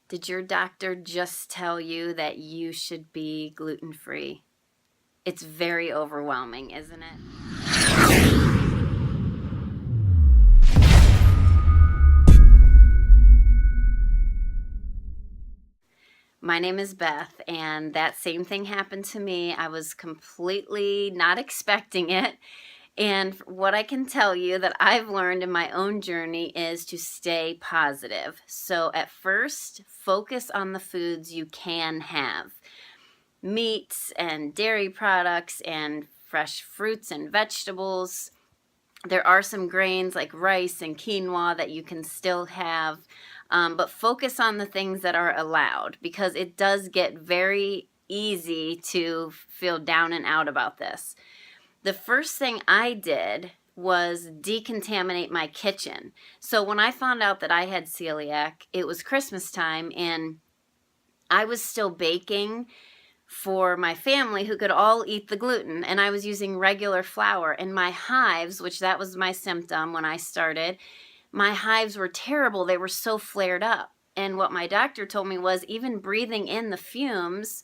Did your doctor just tell you that you should be gluten-free? It's very overwhelming, isn't it? My name is Beth, and that same thing happened to me. I was completely not expecting it. And what I can tell you that I've learned in my own journey is to stay positive. So at first, focus on the foods you can have. Meats and dairy products and fresh fruits and vegetables. There are some grains like rice and quinoa that you can still have, but focus on the things that are allowed, because it does get very easy to feel down and out about this. The first thing I did was decontaminate my kitchen. So when I found out that I had celiac, it was Christmas time, and I was still baking for my family who could all eat the gluten, and I was using regular flour, and my hives, which that was my symptom when I started, my hives were terrible. They were so flared up. And what my doctor told me was even breathing in the fumes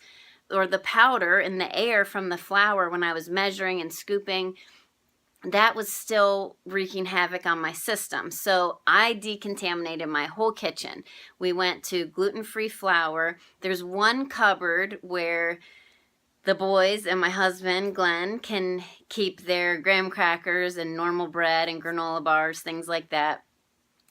or the powder in the air from the flour when I was measuring and scooping, that was still wreaking havoc on my system. So I decontaminated my whole kitchen. We went to gluten-free flour. There's one cupboard where the boys and my husband, Glenn, can keep their graham crackers and normal bread and granola bars, things like that.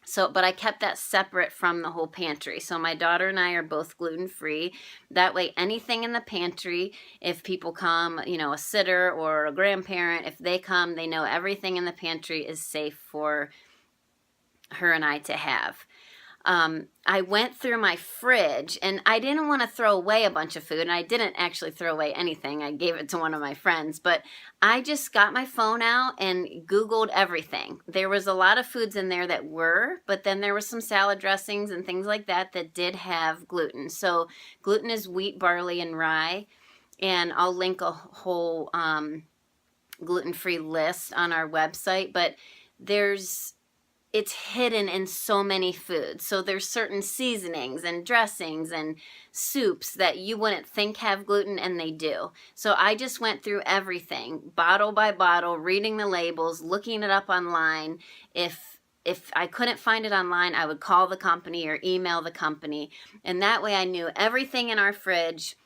So, but I kept that separate from the whole pantry. So my daughter and I are both gluten-free. That way, anything in the pantry, if people come, a sitter or a grandparent, if they come, they know everything in the pantry is safe for her and I to have. I went through my fridge, and I didn't want to throw away a bunch of food, and I didn't actually throw away anything. I gave it to one of my friends, but I just got my phone out and Googled everything. There was a lot of foods in there that were, but then there were some salad dressings and things like that that did have gluten. So gluten is wheat, barley, and rye, and I'll link a whole gluten-free list on our website, but it's hidden in so many foods. So there's certain seasonings and dressings and soups that you wouldn't think have gluten, and they do. So I just went through everything, bottle by bottle, reading the labels, looking it up online. If I couldn't find it online, I would call the company or email the company. And that way I knew everything in our fridge,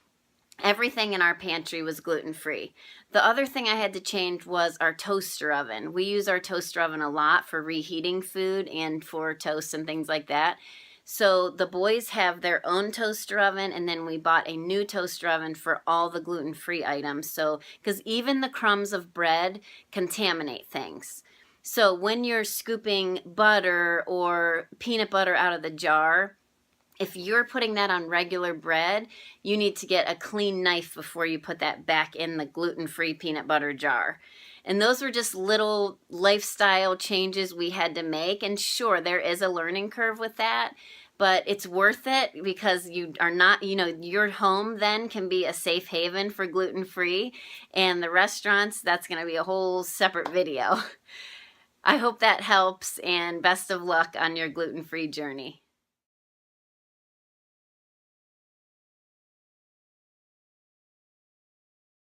everything in our pantry was gluten-free. The other thing I had to change was our toaster oven. We use our toaster oven a lot for reheating food and for toast and things like that. So the boys have their own toaster oven, and then we bought a new toaster oven for all the gluten-free items. So, because even the crumbs of bread contaminate things. So when you're scooping butter or peanut butter out of the jar, if you're putting that on regular bread, you need to get a clean knife before you put that back in the gluten-free peanut butter jar. And those were just little lifestyle changes we had to make. And sure, there is a learning curve with that, but it's worth it because you are not, your home then can be a safe haven for gluten-free. And the restaurants, that's going to be a whole separate video. I hope that helps, and best of luck on your gluten-free journey.